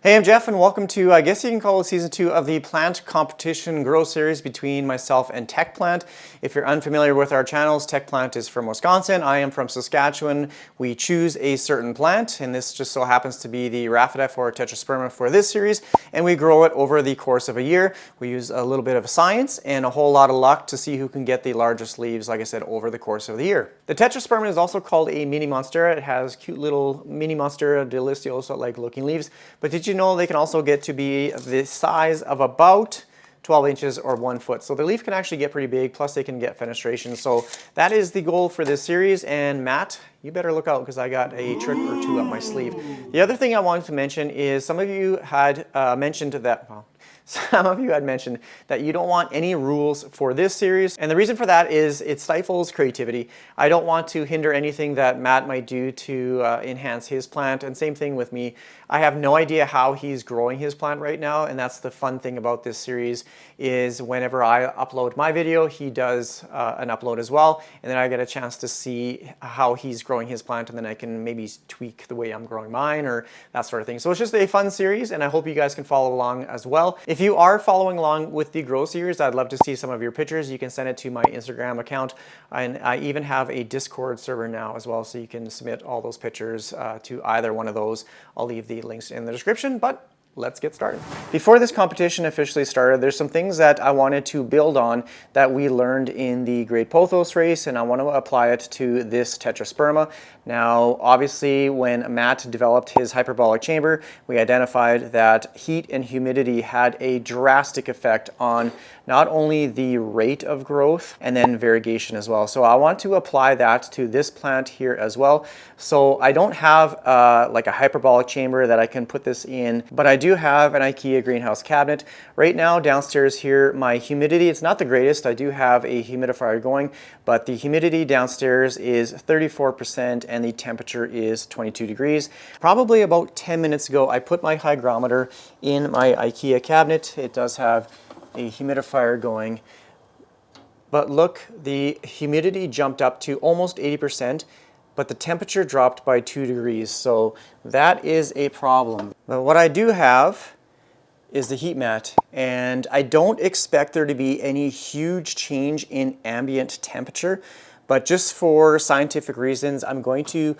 Hey, I'm Jeff and welcome to, I guess you can call it season 2 of the plant competition grow series between myself and TECHPLANT. If you're unfamiliar with our channels, TECHPLANT is from Wisconsin. I am from Saskatchewan. We choose a certain plant, and this just so happens to be the Rhaphidaphora tetrasperma for this series, and we grow it over the course of a year. We use a little bit of science and a whole lot of luck to see who can get the largest leaves, like I said, over the course of the year. The tetrasperma is also called a mini monstera. It has cute little mini monstera deliciosa-like looking leaves, but did you know they can also get to be the size of about 12 inches or 1 foot. So the leaf can actually get pretty big, plus they can get fenestration. So that is the goal for this series. And Matt, you better look out because I got a trick or two up my sleeve. The other thing I wanted to mention is some of you had mentioned that, well, some of you had mentioned that you don't want any rules for this series, and the reason for that is it stifles creativity. I don't want to hinder anything that Matt might do to enhance his plant, and same thing with me. I have no idea how he's growing his plant right now, and that's the fun thing about this series is whenever I upload my video, he does an upload as well, and then I get a chance to see how he's growing his plant, and then I can maybe tweak the way I'm growing mine or that sort of thing. So it's just a fun series, and I hope you guys can follow along as well. If you are following along with the grow series, I'd love to see some of your pictures. You can send it to my Instagram account, and I even have a Discord server now as well, so you can submit all those pictures to either one of those. I'll leave the links in the description, but let's get started. Before this competition officially started, there's some things that I wanted to build on that we learned in the Great Pothos race, and I want to apply it to this tetrasperma. Now, obviously, when Matt developed his hyperbolic chamber, we identified that heat and humidity had a drastic effect on not only the rate of growth and then variegation as well. So I want to apply that to this plant here as well. So I don't have like a hyperbolic chamber that I can put this in, but I do have an IKEA greenhouse cabinet. Right now downstairs here, my humidity, it's not the greatest. I do have a humidifier going, but the humidity downstairs is 34% and the temperature is 22 degrees. Probably about 10 minutes ago, I put my hygrometer in my IKEA cabinet. It does have a humidifier going, but look, the humidity jumped up to almost 80%, but the temperature dropped by 2 degrees, so that is a problem. But what I do have is the heat mat, and I don't expect there to be any huge change in ambient temperature, but just for scientific reasons, I'm going to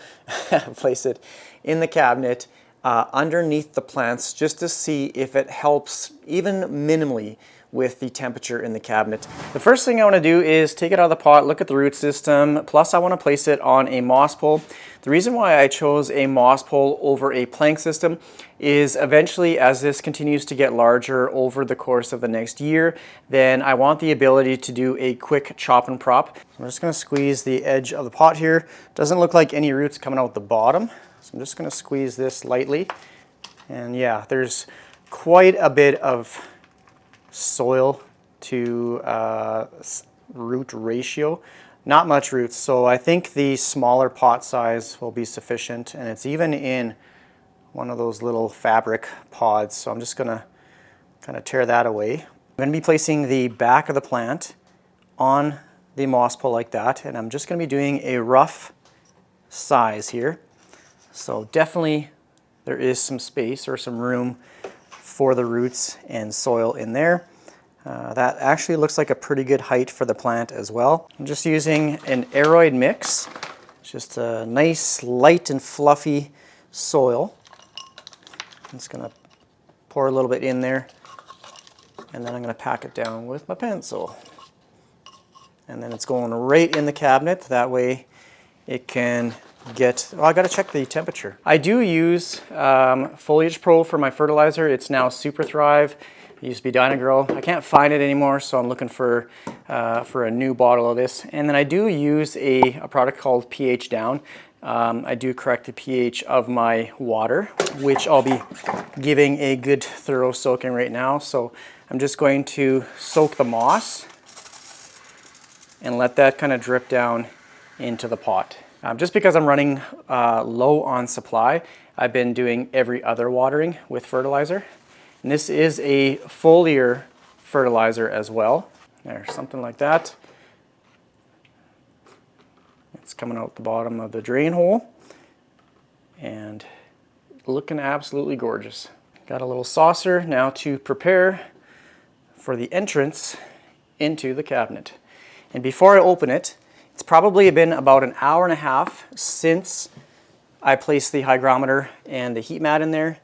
place it in the cabinet underneath the plants just to see if it helps even minimally with the temperature in the cabinet. The first thing I want to do is take it out of the pot, look at the root system, plus I want to place it on a moss pole. The reason why I chose a moss pole over a plank system is eventually, as this continues to get larger over the course of the next year, then I want the ability to do a quick chop and prop. So I'm just going to squeeze the edge of the pot here. Doesn't look like any roots coming out the bottom, so I'm just going to squeeze this lightly. And yeah, there's quite a bit of soil to root ratio. Not much roots, so I think the smaller pot size will be sufficient, and it's even in one of those little fabric pods, so I'm just gonna kind of tear that away. I'm gonna be placing the back of the plant on the moss pole like that, and I'm just gonna be doing a rough size here. So definitely there is some space or some room for the roots and soil in there. That actually looks like a pretty good height for the plant as well. I'm just using an aeroid mix, just a nice light and fluffy soil. I'm just gonna pour a little bit in there, and then I'm gonna pack it down with my pencil. And then it's going right in the cabinet, that way it can get, well, I gotta check the temperature. I do use Foliage Pro for my fertilizer. It's now Super Thrive. It used to be Dynagrow. I can't find it anymore, so I'm looking for a new bottle of this. And then I do use a product called pH Down. I do correct the pH of my water, which I'll be giving a good thorough soaking right now. So I'm just going to soak the moss and let that kind of drip down into the pot. Just because I'm running low on supply, I've been doing every other watering with fertilizer. And this is a foliar fertilizer as well. There's something like that. It's coming out the bottom of the drain hole and looking absolutely gorgeous. Got a little saucer now to prepare for the entrance into the cabinet. And before I open it, it's probably been about an hour and a half since I placed the hygrometer and the heat mat in there.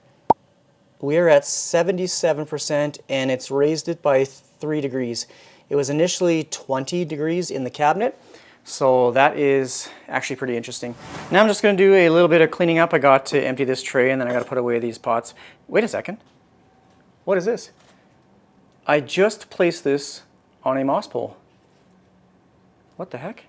We're at 77% and it's raised it by 3 degrees. It was initially 20 degrees in the cabinet, so that is actually pretty interesting. Now I'm just going to do a little bit of cleaning up. I got to empty this tray and then I got to put away these pots. Wait a second. What is this? I just placed this on a moss pole. What the heck?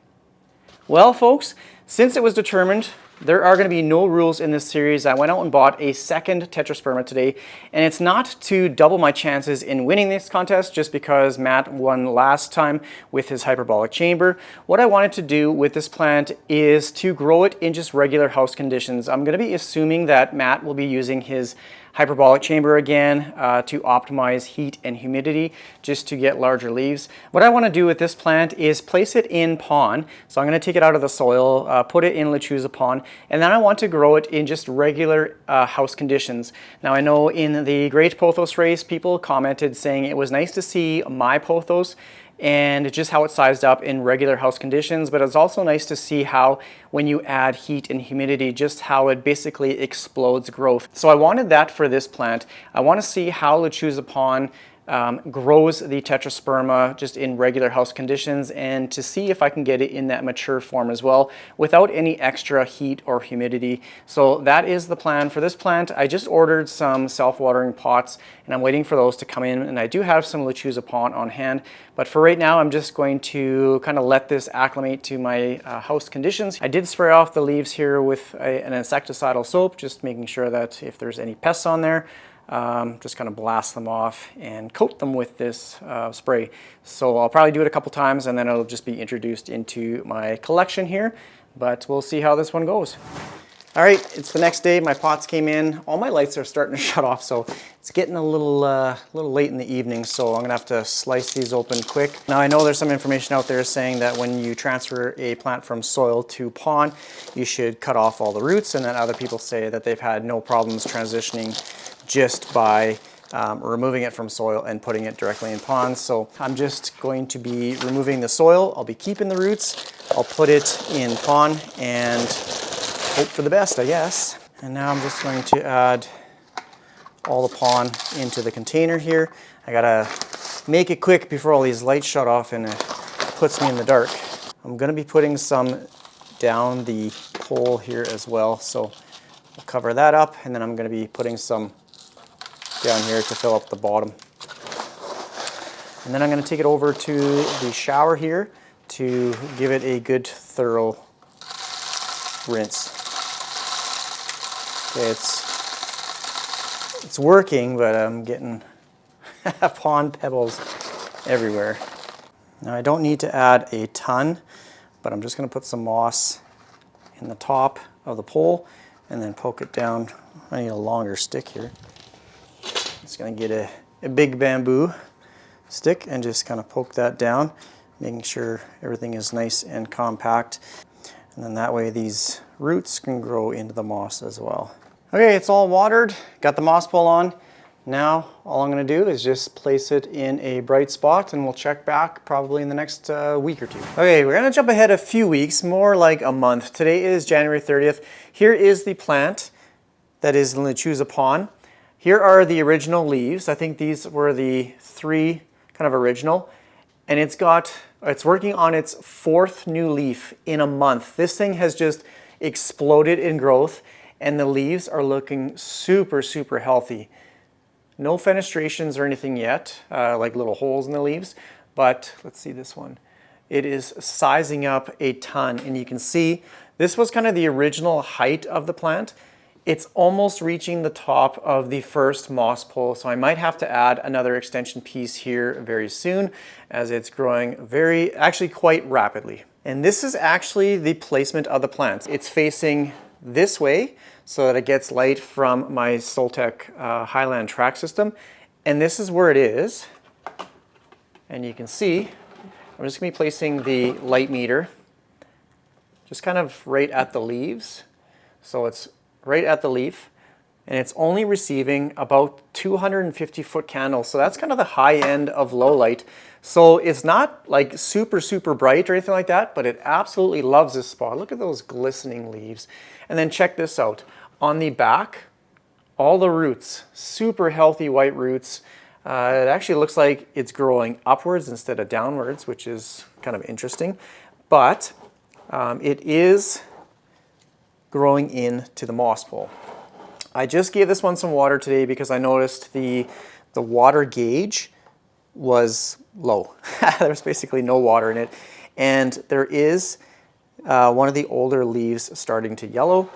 Well, folks, since it was determined there are going to be no rules in this series, I went out and bought a second tetrasperma today, and it's not to double my chances in winning this contest just because Matt won last time with his hyperbolic chamber. What I wanted to do with this plant is to grow it in just regular house conditions. I'm going to be assuming that Matt will be using his hyperbolic chamber again to optimize heat and humidity just to get larger leaves. What I want to do with this plant is place it in pon. So I'm going to take it out of the soil, put it in lechuza pon, and then I want to grow it in just regular house conditions. Now I know in the Great Pothos race people commented saying it was nice to see my pothos and just how it's sized up in regular house conditions, but it's also nice to see how when you add heat and humidity, just how it basically explodes growth. So I wanted that for this plant. I want to see how lechuza pon grows the tetrasperma just in regular house conditions, and to see if I can get it in that mature form as well without any extra heat or humidity. So that is the plan for this plant. I just ordered some self-watering pots and I'm waiting for those to come in, and I do have some lechuza pon on hand, but for right now I'm just going to kind of let this acclimate to my house conditions. I did spray off the leaves here with an insecticidal soap, just making sure that if there's any pests on there, just kind of blast them off and coat them with this spray. So I'll probably do it a couple times and then it'll just be introduced into my collection here, but we'll see how this one goes. All right, it's the next day. My pots came in. All my lights are starting to shut off, so it's getting a little late in the evening, so I'm gonna have to slice these open quick. Now I know there's some information out there saying that when you transfer a plant from soil to pon, you should cut off all the roots, and then other people say that they've had no problems transitioning just by removing it from soil and putting it directly in ponds. So I'm just going to be removing the soil. I'll be keeping the roots. I'll put it in pon and hope for the best, I guess. And now I'm just going to add all the pon into the container here. I gotta make it quick before all these lights shut off and it puts me in the dark. I'm gonna be putting some down the pole here as well, so I'll cover that up, and then I'm gonna be putting some down here to fill up the bottom. And then I'm going to take it over to the shower here to give it a good thorough rinse. Okay, it's working, but I'm getting pond pebbles everywhere. Now I don't need to add a ton, but I'm just going to put some moss in the top of the pole and then poke it down. I need a longer stick here. Just going to get a big bamboo stick and just kind of poke that down, making sure everything is nice and compact. And then that way these roots can grow into the moss as well. Okay, it's all watered, got the moss pole on. Now all I'm going to do is just place it in a bright spot, and we'll check back probably in the next week or two. Okay, we're going to jump ahead a few weeks, more like a month. Today is January 30th. Here is the plant that is in lechuza pon. Here are the original leaves. I think these were the 3 kind of original, and it's working on its 4th new leaf in a month. This thing has just exploded in growth, and the leaves are looking super, super healthy. No fenestrations or anything yet, like little holes in the leaves, but let's see this one. It is sizing up a ton, and you can see this was kind of the original height of the plant. It's almost reaching the top of the first moss pole, so I might have to add another extension piece here very soon, as it's growing actually quite rapidly. And this is actually the placement of the plant. It's facing this way so that it gets light from my Soltech Highland track system, and this is where it is. And you can see I'm just going to be placing the light meter just kind of right at the leaves, so it's right at the leaf, and it's only receiving about 250 foot candles. So that's kind of the high end of low light. So it's not like super, super bright or anything like that, but it absolutely loves this spot. Look at those glistening leaves. And then check this out. On the back, all the roots, super healthy white roots. It actually looks like it's growing upwards instead of downwards, which is kind of interesting. But it is growing into the moss pole. I just gave this one some water today because I noticed the water gauge was low. There was basically no water in it. And there is one of the older leaves starting to yellow.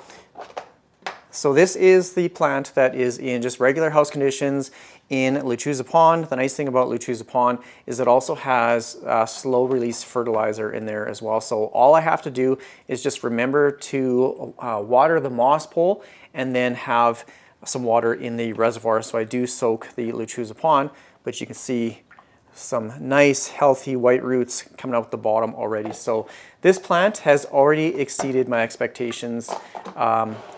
So this is the plant that is in just regular house conditions in Lechuza Pond. The nice thing about Lechuza Pond is it also has slow release fertilizer in there as well. So all I have to do is just remember to water the moss pole and then have some water in the reservoir. So I do soak the Lechuza Pond, but you can see some nice healthy white roots coming out the bottom already. So this plant has already exceeded my expectations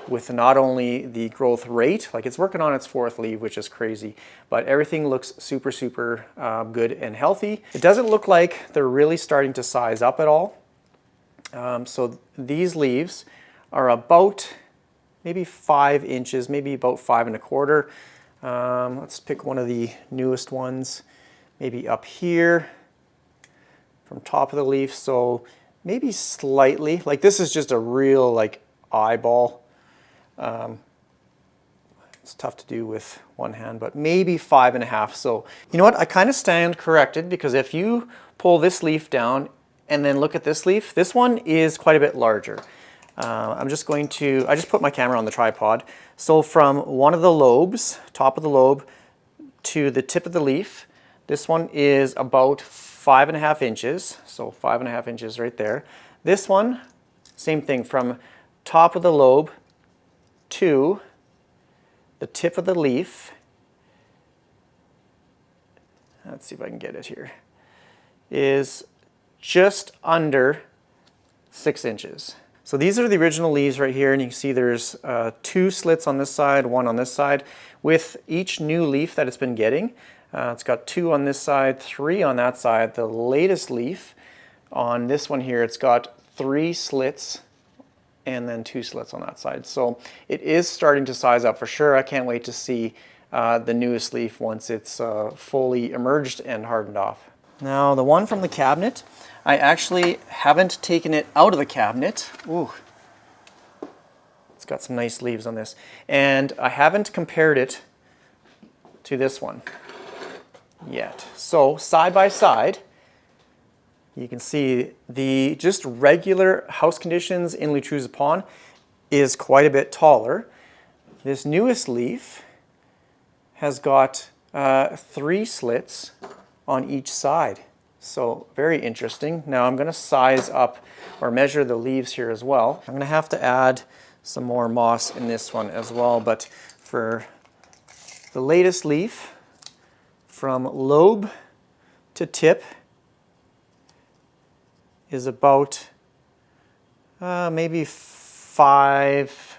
with not only the growth rate, like it's working on its 4th leaf, which is crazy, but everything looks super, super good and healthy. It doesn't look like they're really starting to size up at all. So these leaves are about maybe 5 inches, maybe about 5 1/4. Let's pick one of the newest ones. Maybe up here from top of the leaf, so maybe slightly, like this is just a real like eyeball. It's tough to do with one hand, but maybe 5 1/2. So you know what, I kind of stand corrected, because if you pull this leaf down and then look at this leaf, this one is quite a bit larger. I just put my camera on the tripod. So from one of the lobes, top of the lobe, to the tip of the leaf, this one is about 5 1/2 inches, so 5 1/2 inches right there. This one, same thing, from top of the lobe to the tip of the leaf. Let's see if I can get it here. Is just under 6 inches. So these are the original leaves right here, and you can see there's 2 slits on this side, 1 on this side. With each new leaf that it's been getting, it's got 2 on this side, 3 on that side. The latest leaf on this one here, it's got 3 slits and then 2 slits on that side. So it is starting to size up for sure. I can't wait to see the newest leaf once it's fully emerged and hardened off. Now the one from the cabinet, I actually haven't taken it out of the cabinet. Ooh, it's got some nice leaves on this. And I haven't compared it to this one yet. So side by side, you can see the just regular house conditions in Lechuza Pond is quite a bit taller. This newest leaf has got 3 slits on each side. So very interesting. Now I'm going to size up or measure the leaves here as well. I'm going to have to add some more moss in this one as well, but for the latest leaf, from lobe to tip, is about maybe 5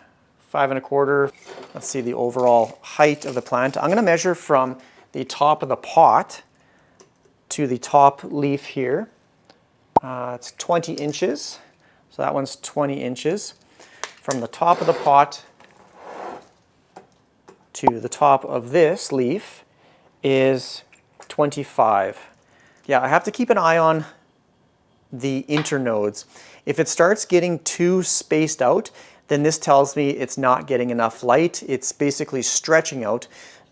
1/4. Let's see the overall height of the plant. I'm going to measure from the top of the pot to the top leaf here. It's 20 inches. So that one's 20 inches. From the top of the pot to the top of this leaf is 25. Yeah, I have to keep an eye on the internodes. If it starts getting too spaced out, then this tells me it's not getting enough light. It's basically stretching out.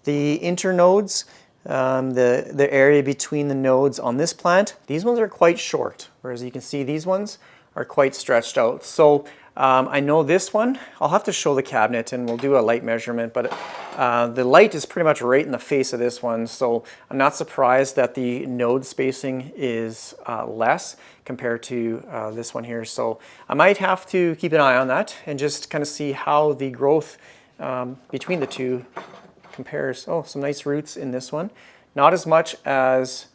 The internodes, the area between the nodes on this plant, these ones are quite short, whereas you can see these ones are quite stretched out. So I know this one, I'll have to show the cabinet and we'll do a light measurement, but the light is pretty much right in the face of this one, so I'm not surprised that the node spacing is less compared to this one here. So I might have to keep an eye on that and just kind of see how the growth between the two compares. Oh, some nice roots in this one. Not as much as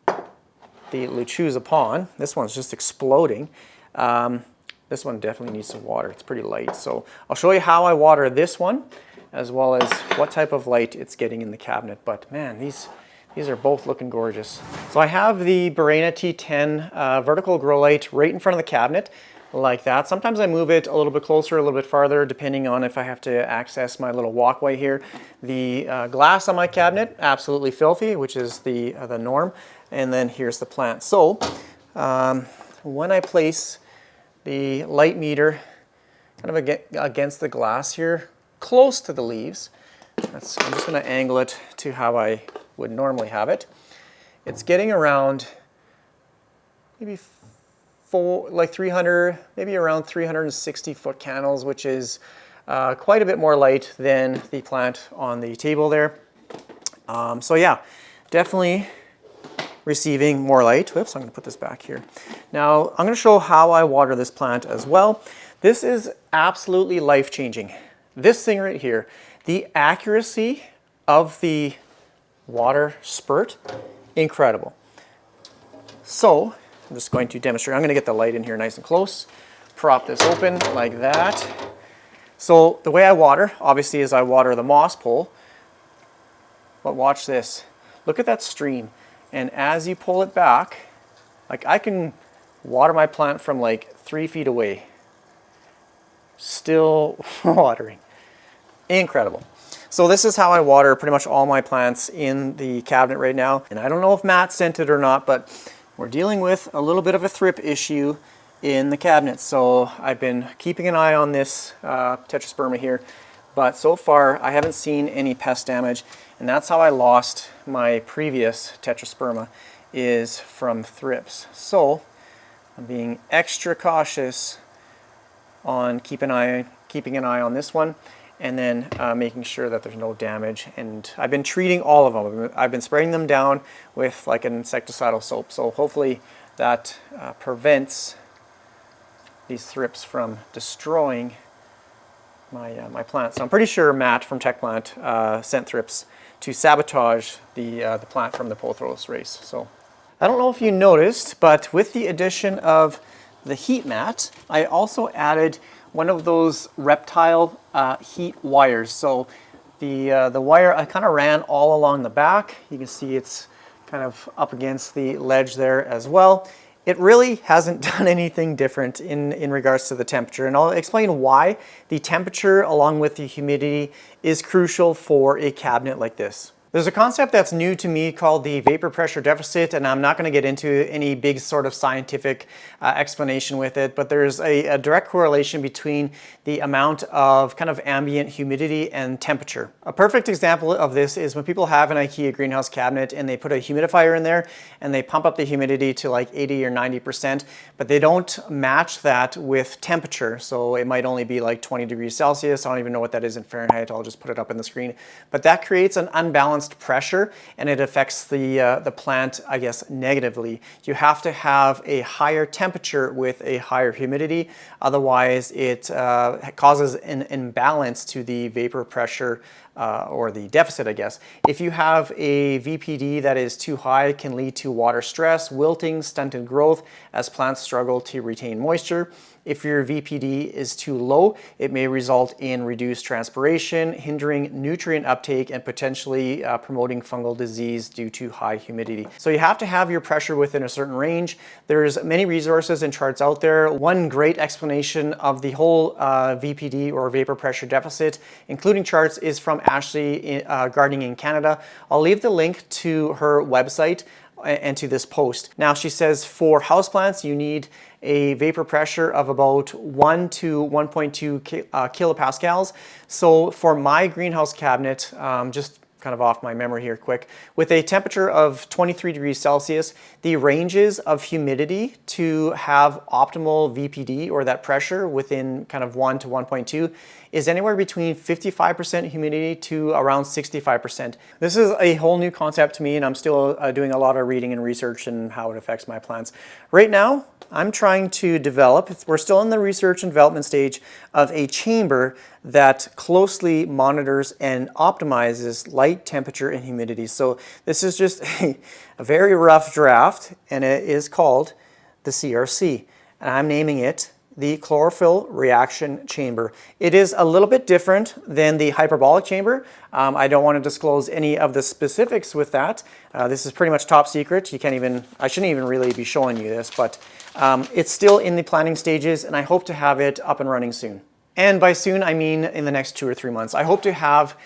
the Lechuza Pond. This one's just exploding. This one definitely needs some water. It's pretty light. So I'll show you how I water this one as well as what type of light it's getting in the cabinet. But man, these are both looking gorgeous. So I have the Barena T10 vertical grow light right in front of the cabinet like that. Sometimes I move it a little bit closer, a little bit farther, depending on if I have to access my little walkway here. The glass on my cabinet, absolutely filthy, which is the norm. And then here's the plant. So when I place the light meter kind of against the glass here, close to the leaves, I'm just going to angle it to how I would normally have it. It's getting around maybe 300, maybe around 360 foot candles, which is quite a bit more light than the plant on the table there. So yeah, definitely receiving more light. Whoops, I'm going to put this back here. Now I'm going to show how I water this plant as well. This is absolutely life-changing. This thing right here, the accuracy of the water spurt, incredible. So I'm just going to demonstrate. I'm going to get the light in here nice and close. Prop this open like that. So the way I water, obviously, is I water the moss pole. But watch this. Look at that stream. And as you pull it back, like I can water my plant from like 3 feet away. Still watering. Incredible. So this is how I water pretty much all my plants in the cabinet right now. And I don't know if Matt sent it or not, but we're dealing with a little bit of a thrip issue in the cabinet. So I've been keeping an eye on this tetrasperma here, but so far I haven't seen any pest damage. And that's how I lost my previous tetrasperma, is from thrips. So I'm being extra cautious on keeping an eye on this one, and then making sure that there's no damage. And I've been treating all of them. I've been spraying them down with like an insecticidal soap. So hopefully that prevents these thrips from destroying my plants. So I'm pretty sure Matt from TECHPLANT sent thrips to sabotage the plant from the Pothos race. So I don't know if you noticed, but with the addition of the heat mat, I also added one of those reptile heat wires. So the wire I kind of ran all along the back. You can see it's kind of up against the ledge there as well. It really hasn't done anything different in regards to the temperature, and I'll explain why the temperature along with the humidity is crucial for a cabinet like this. There's a concept that's new to me called the vapor pressure deficit, and I'm not going to get into any big sort of scientific explanation with it, but there's a direct correlation between the amount of kind of ambient humidity and temperature. A perfect example of this is when people have an IKEA greenhouse cabinet and they put a humidifier in there and they pump up the humidity to like 80 or 90%, but they don't match that with temperature. So it might only be like 20 degrees Celsius. I don't even know what that is in Fahrenheit. I'll just put it up on the screen. But that creates an unbalanced pressure, and it affects the plant, I guess, negatively. You have to have a higher temperature with a higher humidity. Otherwise, it causes an imbalance to the vapor pressure or the deficit, I guess. If you have a VPD that is too high, it can lead to water stress, wilting, stunted growth as plants struggle to retain moisture. If your VPD is too low, it may result in reduced transpiration, hindering nutrient uptake, and potentially promoting fungal disease due to high humidity. So you have to have your pressure within a certain range. There's many resources and charts out there. One great explanation of the whole VPD or vapor pressure deficit, including charts, is from Ashley Gardening in Canada. I'll leave the link to her website and to this post. Now she says for houseplants you need a vapor pressure of about 1 to 1.2 kilopascals. So for my greenhouse cabinet, just kind of off my memory here quick, with a temperature of 23 degrees Celsius, the ranges of humidity to have optimal VPD or that pressure within kind of 1 to 1.2 is anywhere between 55% humidity to around 65%. This is a whole new concept to me, and I'm still doing a lot of reading and research and how it affects my plants. Right now, I'm trying to develop, we're still in the research and development stage of a chamber that closely monitors and optimizes light, temperature, and humidity. So this is just a very rough draft, and it is called the CRC. And I'm naming it the chlorophyll reaction chamber. It is a little bit different than the hyperbolic chamber. I don't want to disclose any of the specifics with that. This is pretty much top secret. You can't even, I shouldn't even really be showing you this, but it's still in the planning stages, and I hope to have it up and running soon. And by soon, I mean in the next 2 or 3 months. I hope to have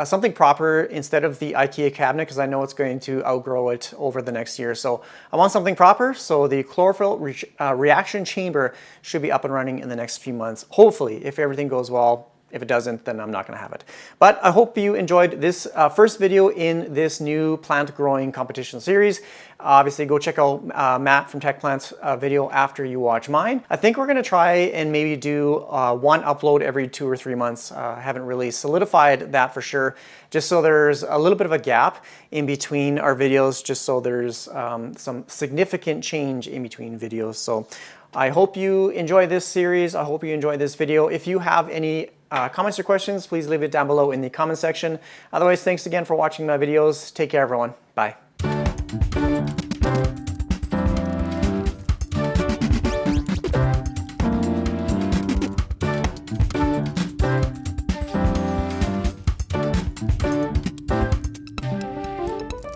something proper instead of the IKEA cabinet, because I know it's going to outgrow it over the next year. So I want something proper. So the chlorophyll reaction chamber should be up and running in the next few months. Hopefully, if everything goes well. If it doesn't, then I'm not going to have it. But I hope you enjoyed this first video in this new plant growing competition series. Obviously, go check out Matt from TechPlant's video after you watch mine. I think we're going to try and maybe do one upload every 2 or 3 months. I haven't really solidified that for sure, just so there's a little bit of a gap in between our videos, just so there's some significant change in between videos. So I hope you enjoy this series. I hope you enjoy this video. If you have any comments or questions, please leave it down below in the comment section. Otherwise, thanks again for watching my videos. Take care, everyone. Bye.